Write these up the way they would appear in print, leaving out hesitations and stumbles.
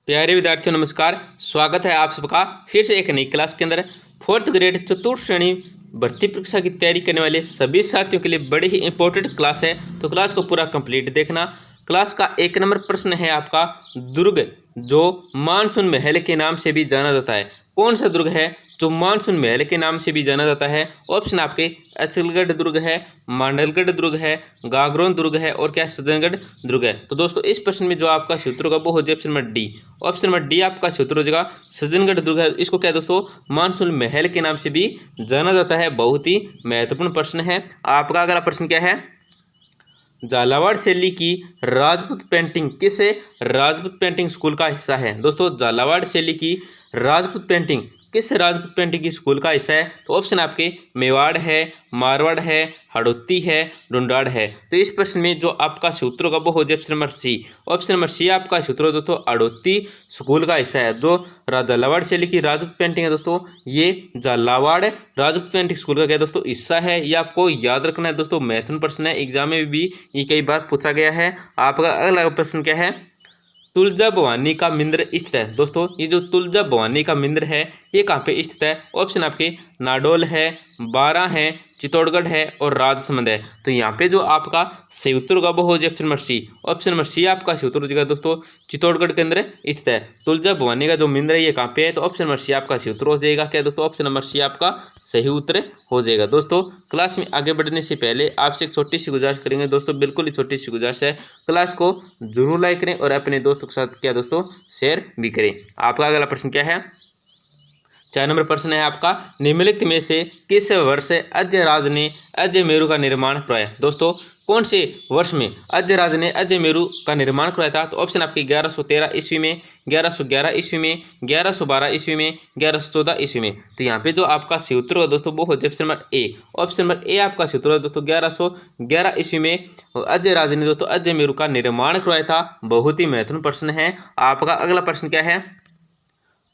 प्यारे विद्यार्थियों नमस्कार। स्वागत है आप सबका फिर से एक नई क्लास के अंदर। फोर्थ ग्रेड चतुर्थ श्रेणी भर्ती परीक्षा की तैयारी करने वाले सभी साथियों के लिए बड़ी ही इंपॉर्टेंट क्लास है, तो क्लास को पूरा कंप्लीट देखना। क्लास का 1 नंबर प्रश्न है आपका, दुर्ग जो मानसून महल के नाम से भी जाना जाता है, कौन सा दुर्ग है जो मानसून महल के नाम से भी जाना जाता है? ऑप्शन आपके अचलगढ़ दुर्ग है, मांडलगढ़ दुर्ग है, गागरोन दुर्ग है और क्या सज्जनगढ़ दुर्ग है। तो दोस्तों इस प्रश्न में जो आपका सूत्र होगा वो हो जाए option number D. Option number D आपका सूत्र हो जाएगा सज्जनगढ़ दुर्ग है। इसको क्या दोस्तों मानसून महल के नाम से भी जाना जाता है। बहुत ही महत्वपूर्ण प्रश्न है। आपका अगला प्रश्न क्या है, झालावाड़ शैली की राजपूत पेंटिंग किस राजपूत पेंटिंग स्कूल का हिस्सा है? दोस्तों झालावाड़ शैली की राजपूत पेंटिंग किस राजपूत पेंटिंग की स्कूल का हिस्सा है? तो ऑप्शन आपके मेवाड़ है, मारवाड़ है, हड़ौती है, ढूंढाड़ है। तो इस प्रश्न में जो आपका सूत्र होगा वो हो जाए option number C. Option number C आपका सूत्र हो दोस्तों हड़ौती स्कूल का हिस्सा है। जो झालावाड़ शैली की राजपूत पेंटिंग है दोस्तों, ये झालावाड़ राजपूत पेंटिंग स्कूल का क्या दोस्तों हिस्सा है। ये आपको याद रखना है दोस्तों, महत्वपूर्ण प्रश्न है, एग्जाम में भी ये कई बार पूछा गया है। आपका अगला प्रश्न क्या है, तुलजा भवानी का मंदिर स्थित है। दोस्तों ये जो तुलजा भवानी का मंदिर है ये कहाँ पे स्थित है? ऑप्शन आपके नाडोल है, बारा है, चित्तौड़गढ़ है और राजसमंद है। तो यहाँ पे जो आपका सही उत्तर होगा वो हो जाए option number C. Option number C आपका सही उत्तर हो जाएगा दोस्तों चित्तौड़गढ़ के अंदर स्थित है। तुलजा भवानी का जो मंदिर है ये कहाँ पे है? तो ऑप्शन नंबर सी आपका सही उत्तर हो जाएगा। क्या दोस्तों ऑप्शन नंबर सी आपका सही उत्तर हो जाएगा। दोस्तों क्लास में आगे बढ़ने से पहले आपसे एक छोटी सी गुजारिश करेंगे दोस्तों, बिल्कुल ही छोटी सी गुजारिश है, क्लास को जरूर लाइक करें और अपने दोस्तों के साथ क्या दोस्तों शेयर भी करें। आपका अगला प्रश्न क्या है, 4 नंबर प्रश्न है आपका, निम्नलिखित में से किस वर्ष अजयराज ने अजयमेरु का निर्माण करवाया? दोस्तों कौन से वर्ष में अजयराज ने अजयमेरु का निर्माण करवाया था? तो ऑप्शन आपके 1113 ईस्वी में, 1111 ईस्वी में, 1112 ईस्वी में, 1114 ईस्वी में। तो यहाँ पे जो आपका सूत्र है दोस्तों वो हो जाए option number A. Option number A आपका सूत्र है दोस्तों 1111 ईस्वी में अजयराज ने दोस्तों अजयमेरु का निर्माण करवाया था। बहुत ही महत्वपूर्ण प्रश्न है। आपका अगला प्रश्न क्या है,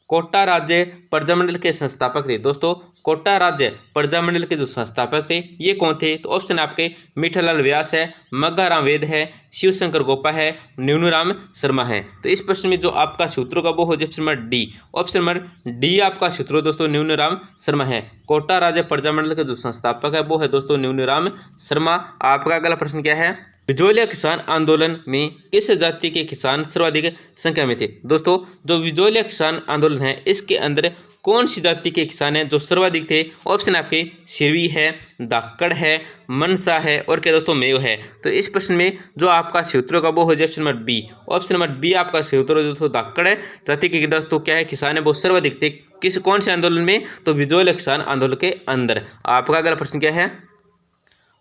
कोटा राज्य प्रजामंडल के संस्थापक थे। दोस्तों कोटा राज्य प्रजामंडल के जो संस्थापक थे ये कौन थे? तो ऑप्शन आपके मिठालाल व्यास है, मग्गाराम वेद है, शिव शंकर गोपा है, न्यूनूराम शर्मा है। तो इस प्रश्न में जो आपका सूत्र होगा वो हो जाए option number D. Option number D आपका सूत्र दोस्तों न्यूनूराम शर्मा है। कोटा राज्य प्रजामंडल के जो संस्थापक है वो है दोस्तों न्यूनूराम शर्मा। आपका अगला प्रश्न क्या है, विजोलिया किसान आंदोलन में किस जाति के किसान सर्वाधिक संख्या में थे? दोस्तों जो विजोलिया किसान आंदोलन है इसके अंदर कौन सी जाति के किसान हैं जो सर्वाधिक थे? ऑप्शन आपके सिरवी है, धाकड़ है, मनसा है और क्या दोस्तों मेव है। तो इस प्रश्न में जो आपका सूत्र होगा वो हो जाए option number B. Option number B आपका सूत्र दोस्तों धाकड़ है जाति के दोस्तों क्या है किसान है वो सर्वाधिक थे। किस कौन से आंदोलन में? तो विजोलिया किसान आंदोलन के अंदर। आपका अगला प्रश्न क्या है,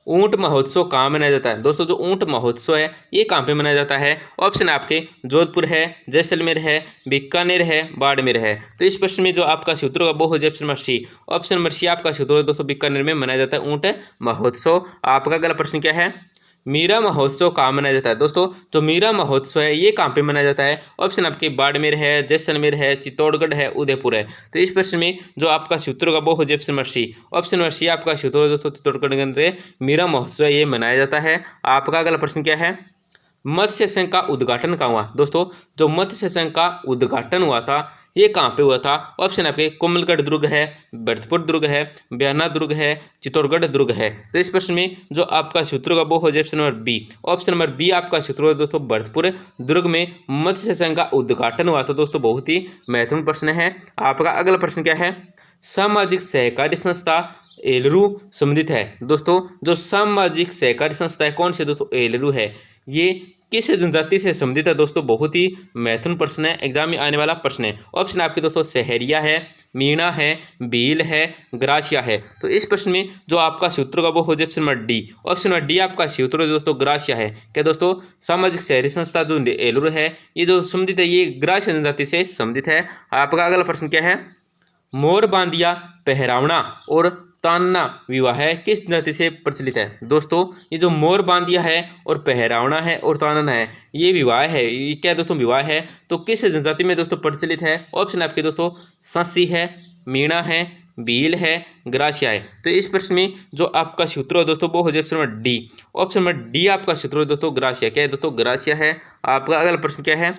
ऊंट महोत्सव कहाँ मनाया जाता है? दोस्तों जो ऊंट महोत्सव है ये कहाँ पे मनाया जाता है? ऑप्शन आपके जोधपुर है, जैसलमेर है, बीकानेर है, बाड़मेर है। तो इस प्रश्न में जो आपका सूत्र होगा वो हो जाए option number C. Option number C आपका सूत्र है दोस्तों बीकानेर में मनाया जाता है ऊंट महोत्सव। आपका अगला प्रश्न क्या है, मीरा महोत्सव कहाँ मनाया जाता है? दोस्तों जो मीरा महोत्सव है ये कहाँ पे मनाया जाता है? ऑप्शन आपके बाड़मेर है, जैसलमेर है, चित्तौड़गढ़ है, उदयपुर है। तो इस प्रश्न में जो आपका सूत्र होगा वो हो जाए option number C. Option number C आपका सूत्र है दोस्तों चित्तौड़गढ़ के अंदर मीरा महोत्सव ये मनाया जाता है। आपका अगला प्रश्न क्या है, मत्स्य संघ का उद्घाटन कहाँ हुआ? दोस्तों जो मत्स्य संघ का उद्घाटन हुआ था ये कहाँ पे हुआ था? ऑप्शन आपके कोमलगढ़ दुर्ग है, भरतपुर दुर्ग है, बयाना दुर्ग है, चित्तौड़गढ़ दुर्ग है। तो इस प्रश्न में जो आपका सूत्र होगा वो हो जाए option number B. Option number B आपका सूत्र है दोस्तों भरतपुर दुर्ग में मत्स्य संघ का उद्घाटन हुआ था। दोस्तों बहुत ही महत्वपूर्ण प्रश्न है। आपका अगला प्रश्न क्या है, सामाजिक सहकारी संस्था एलरू संबंधित है? दोस्तों जो सामाजिक सहकारी संस्था है कौन से? दोस्तों एलरू है। ये किस जनजाति से संबंधित है? दोस्तों बहुत ही महत्वपूर्ण प्रश्न है, एग्जाम में आने वाला प्रश्न है। ऑप्शन आपके दोस्तों सहरिया है, मीणा है, भील है, ग्रासिया है। तो इस प्रश्न में जो आपका सूत्र होगा वो हो जाए option number D. Option number D आपका सूत्र दोस्तों ग्रासिया है। क्या दोस्तों सामाजिक शहरी संस्था जो एलरू है ये जो संबंधित है ये ग्रासिया जनजाति से संबंधित है। आपका अगला प्रश्न क्या है, मोर बांधिया पहरावना और तानना विवाह है किस जाति से प्रचलित है? दोस्तों ये जो मोर बांधिया है और पहरावना है और तानना है ये विवाह है, ये क्या दोस्तों विवाह है तो किस जनजाति में दोस्तों प्रचलित है? ऑप्शन आपके दोस्तों सांसी है, मीणा है, भील है, ग्रासिया है। तो इस प्रश्न में जो आपका सूत्र है दोस्तों वो हो जाए option number D. Option number D आपका सूत्र है दोस्तों ग्रासिया। क्या है दोस्तों? ग्रासिया है। आपका अगला प्रश्न क्या है,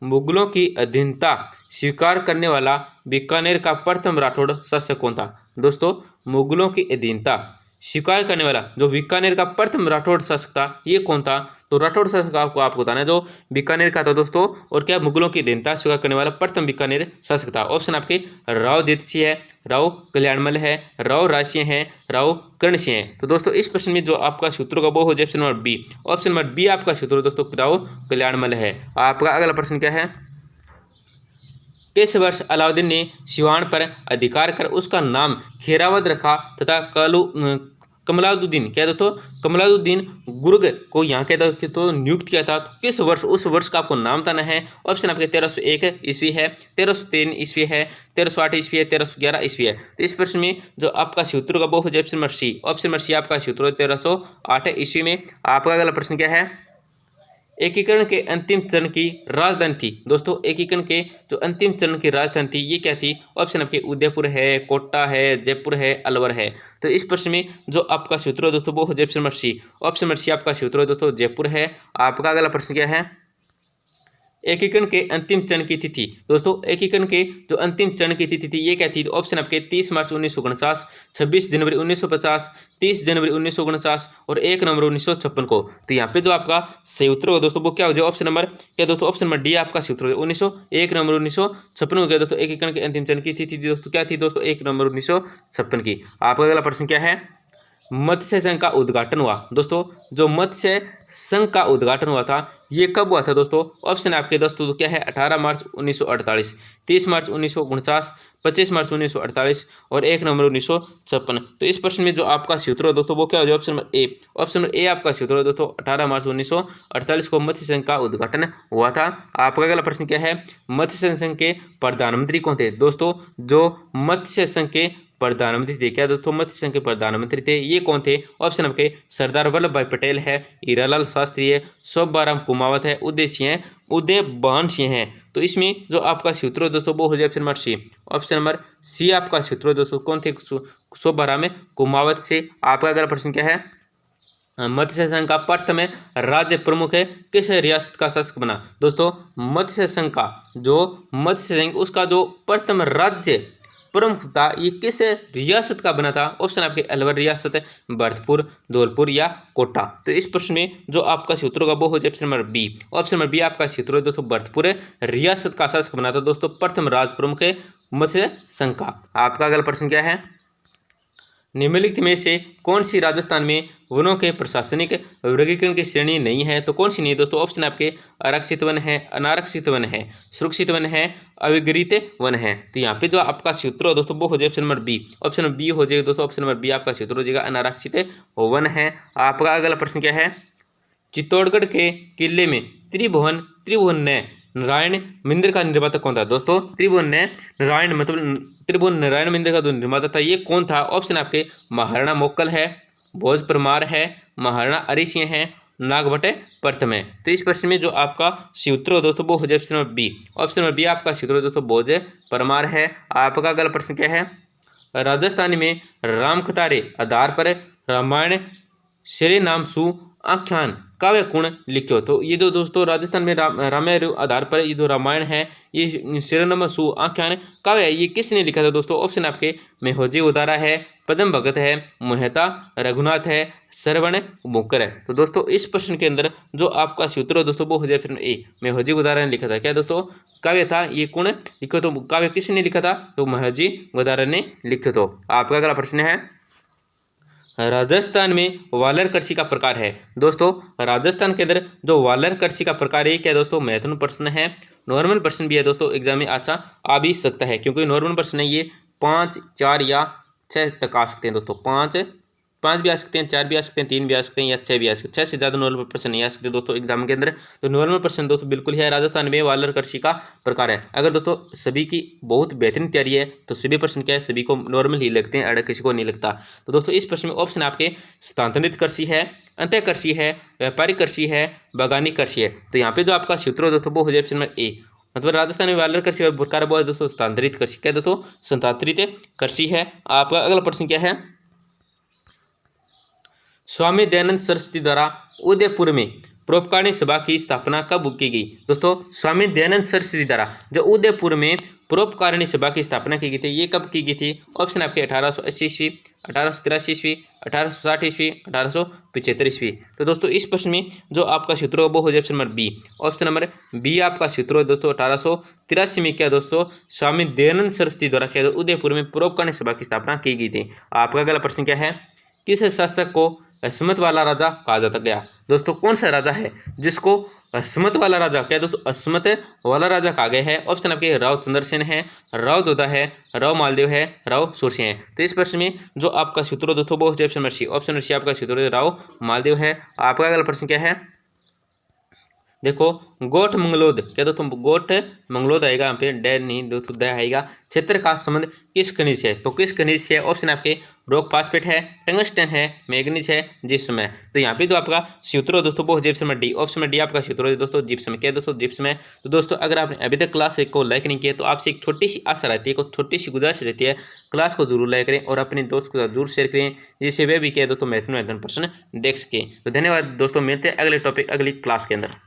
मुगलों की अधीनता स्वीकार करने वाला बीकानेर का प्रथम राठौड़ शासक कौन था? दोस्तों, मुगलों की अधीनता स्वीकार करने वाला जो बीकानेर का प्रथम राठौड़ शासक था, ये कौन था? तो राठौड़ शासक आपको बताना है जो बीकानेर का था दोस्तों, और क्या मुगलों की अधीनता स्वीकार करने वाला प्रथम बीकानेर शासक था। ऑप्शन आपके राव दितसिंह है, राव कल्याणमल है, राव राजसिंह है, राव कर्णसिंह है। तो दोस्तों इस प्रश्न में जो आपका सूत्र का वो हो जाए option number B. Option number B आपका सूत्र दोस्तों राव कल्याणमल है। आपका अगला प्रश्न क्या है? किस वर्ष अलाउद्दीन ने सिवान पर अधिकार कर उसका नाम खेरावद रखा तथा कमलाउद्दीन क्या दोस्तों कमलाउद्दीन गुर्ग को यहाँ क्या तो नियुक्त किया था? तो किस वर्ष, उस वर्ष का आपको नाम बताना है। ऑप्शन आपके 1301 ईस्वी है, 1303 ईस्वी है, 1308 ईस्वी है, 1311 ईस्वी है। तो इस प्रश्न में जो आपका सूत्र का वो हो जाए option number C. Option number C आपका सूत्र 1308 ईस्वी में। आपका अगला प्रश्न क्या है? एकीकरण के अंतिम चरण की राजधानी थी। दोस्तों एकीकरण के जो अंतिम चरण की राजधानी थी ये क्या थी? ऑप्शन आपके उदयपुर है, कोटा है, जयपुर है, अलवर है। तो इस प्रश्न में जो आपका सूत्र है दोस्तों वो हो जाए option number C. Option number C आपका सूत्र है दोस्तों जयपुर है। आपका अगला प्रश्न क्या है? एकीकरण के अंतिम चरण की तिथि। दोस्तों एकीकरण के जो अंतिम चरण की तिथि थी ये क्या थी? ऑप्शन आपके 30 मार्च 1949, 26 जनवरी 1950, 30 जनवरी 1949 और 1 नवंबर 1956 को। तो यहाँ पे जो आपका सही उत्तर हो दोस्तों वो क्या हो जाए? ऑप्शन नंबर क्या दोस्तों? ऑप्शन नंबर डी आपका सही उत्तर 1 नवंबर 1956 को। क्या दोस्तों एकीकरण के अंतिम चरण की तिथि दोस्तों क्या थी? दोस्तों 1 नवंबर 1956 की। आपका अगला प्रश्न क्या है? मत्स्य संघ का उद्घाटन हुआ। दोस्तों जो मत्स्य संघ का उद्घाटन हुआ था ये कब हुआ था दोस्तों? ऑप्शन आपके दोस्तों तो क्या है? 18 मार्च 1948, 30 मार्च 1949, 25 मार्च 1948 और 1 नवंबर 1956। तो इस प्रश्न में जो आपका सूत्र है दोस्तों वो क्या हो जाए? Option number A. Option number A आपका सूत्र है दोस्तों 18 मार्च 1948 को मत्स्य संघ का उद्घाटन हुआ था। आपका अगला प्रश्न क्या है? मत्स्य संघ के प्रधानमंत्री कौन थे? दोस्तों जो मत्स्य संघ के प्रधानमंत्री थे क्या दोस्तों? मत्स्य संघ के प्रधानमंत्री थे ये कौन थे? ऑप्शन आपके सरदार वल्लभ भाई पटेल है, हीरालाल शास्त्री है, शोभाराम कुमावत है, उदय सिंह है, उदयभान सिंह है। तो इसमें जो आपका सूत्र है दोस्तों वो हो जाए option number C. Option number C आपका सूत्र है दोस्तों कौन थे? शोभाराम कुमावत से। आपका अगला प्रश्न क्या है? मत्स्य संघ का प्रथम राज्य प्रमुख है किस रियासत का शासक बना? दोस्तों मत्स्य संघ का जो मत्स्य संघ उसका जो प्रथम राज्य प्रमुख था ये किस रियासत का बना था? ऑप्शन आपके अलवर रियासत है, भरतपुर, धौलपुर या कोटा। तो इस प्रश्न में जो आपका सूत्र होगा वो हो जाए option number B. Option number B आपका सूत्र है दोस्तों भरतपुर रियासत का शासक बना था दोस्तों प्रथम राज्य प्रमुख है मत्स्य संघ का। आपका अगला प्रश्न क्या है? निम्नलिखित में से कौन सी राजस्थान में वनों के प्रशासनिक वर्गीकरण की श्रेणी नहीं है? तो कौन सी नहीं है दोस्तों? ऑप्शन आपके आरक्षित वन है, अनारक्षित वन है, सुरक्षित वन है, अविगृहित वन है। तो यहाँ पे जो आपका सूत्र हो दोस्तों वो हो जाए option number B. Option number B हो जाएगा दोस्तों। ऑप्शन नंबर बी आपका सूत्र हो जाएगा अनारक्षित वन है। आपका अगला प्रश्न क्या है? चित्तौड़गढ़ के किले में त्रिभुवन ने नारायण मंदिर का निर्माता कौन था? दोस्तों त्रिभुवन नारायण मंदिर का जो निर्माता था ये कौन था? ऑप्शन आपके महाराणा मोक्कल है, भोज परमार है, महाराणा हरि सिंह है, नागभट्ट प्रथम है। तो इस प्रश्न में जो आपका सूत्र हो दोस्तों वो हो जाए option number B. Option number B आपका सूत्र हो दोस्तों भोज परमार है। आपका अगला प्रश्न क्या है? राजस्थान में रामकथारे आधार पर रामायण श्री नाम सु आख्यान काव्य गुण लिखो। तो ये जो दोस्तों राजस्थान में रामायण आधार पर ये जो रामायण है ये शिरोनाम सु आख्यान काव्य है ये किसने लिखा था दोस्तों? ऑप्शन आपके मेहोजी उदारा है, पद्म भगत है, मोहिता रघुनाथ है, श्रवण मुकर है। तो दोस्तों इस प्रश्न के अंदर जो आपका सूत्र है दोस्तों वो हो जाए फिर ए। मेहोजी उदारा ने लिखा था। क्या दोस्तों काव्य था ये कौन लिखो? तो काव्य किसने लिखा था? तो मेहोजी उदारा ने लिखो। तो आपका अगला प्रश्न है राजस्थान में वालर कृषि का प्रकार है। दोस्तों राजस्थान के अंदर जो वालर कृषि का प्रकार है क्या दोस्तों? महत्वपूर्ण प्रश्न है, नॉर्मल प्रश्न भी है दोस्तों, एग्जाम में अच्छा आ भी सकता है क्योंकि नॉर्मल प्रश्न है ये 5, 4 या 6 तक आ सकते हैं दोस्तों। 5 भी आ सकते हैं, 4 भी आ सकते हैं, 3 भी आ सकते हैं या 6 भी आ सकते हैं। 6 से ज़्यादा नॉर्मल प्रश्न नहीं आ सकते दोस्तों एग्जाम के अंदर। तो नॉर्मल प्रश्न दोस्तों बिल्कुल ही है राजस्थान में वालर कृषि का प्रकार है। अगर दोस्तों सभी की बहुत बेहतरीन तैयारी है तो सभी प्रश्न क्या है सभी को नॉर्मल ही लगते हैं, अगर किसी को नहीं लगता। तो दोस्तों इस प्रश्न में ऑप्शन आपके स्थानांतरित कृषि है, अंतः कृषि है, व्यापारिक कृषि है, बागानी कृषि है। तो यहाँ पे जो आपका सूत्र है दोस्तों वो हो जाए ऑप्शन नंबर ए। मतलब राजस्थान में वालर कृषि का प्रकार वो है दोस्तों स्थानांतरित कृषि। क्या दोस्तों? स्थानांतरित कृषि है। आपका अगला प्रश्न क्या है? स्वामी दयानंद सरस्वती द्वारा उदयपुर में परोपकारिणी सभा की स्थापना कब की गई? दोस्तों स्वामी दयानंद सरस्वती द्वारा जो उदयपुर में परोपकारिणी सभा की स्थापना की गई थी, ये कब की गई थी? ऑप्शन आपके 1880 ईस्वी, 1883 ईस्वी, 1860 ईस्वी, 1875 ईस्वी। तो दोस्तों इस प्रश्न में जो आपका सूत्र है वो हो जाए option number B. Option number B आपका सूत्र है दोस्तों 1883 में क्या दोस्तों स्वामी दयानंद सरस्वती द्वारा क्या उदयपुर में परोपकारिणी सभा की स्थापना की गई थी। आपका अगला प्रश्न क्या है? किस शासक को असमत वाला राजा कहा जाता गया? दोस्तों कौन सा राजा है जिसको असमत वाला राजा क्या दोस्तों असमत वाला राजा कहा गया है? ऑप्शन आपके राव चंद्रसेन है, राव जोधा है, राव मालदेव है, राव सूरसिंह है। तो इस प्रश्न में जो आपका सूत्र दोस्तों वो option number C. Option number C आपका सूत्र राव मालदेव है। आपका अगला प्रश्न क्या है? देखो गोठ मंगलोद क्या दोस्तों गोठ मंगलोद आएगा यहाँ पे डे नहीं दोस्तों द आएगा। क्षेत्र का संबंध किस खनिज से है? तो किस खनिज से है? ऑप्शन आपके रॉक फास्फेट है, टंगस्टन है, मैग्नीज है, जिप्सम है। तो यहाँ पे जो आपका सूत्र दोस्तों वो जिप्सम डी। ऑप्शन में डी आपका सूत्र है दोस्तों जिप्सम। क्या दोस्तों जिप्सम है। तो दोस्तों अगर आपने अभी तक क्लास को लाइक नहीं किया तो आपसे एक छोटी सी आशा रहती है, एक छोटी सी गुजारिश रहती है, क्लास को जरूर लाइक करें और अपने दोस्त के साथ जरूर शेयर करें जिससे वे भी क्या दोस्तों महत्वपूर्ण प्रश्न देख सकें। तो धन्यवाद दोस्तों, मिलते हैं अगले टॉपिक अगली क्लास के अंदर।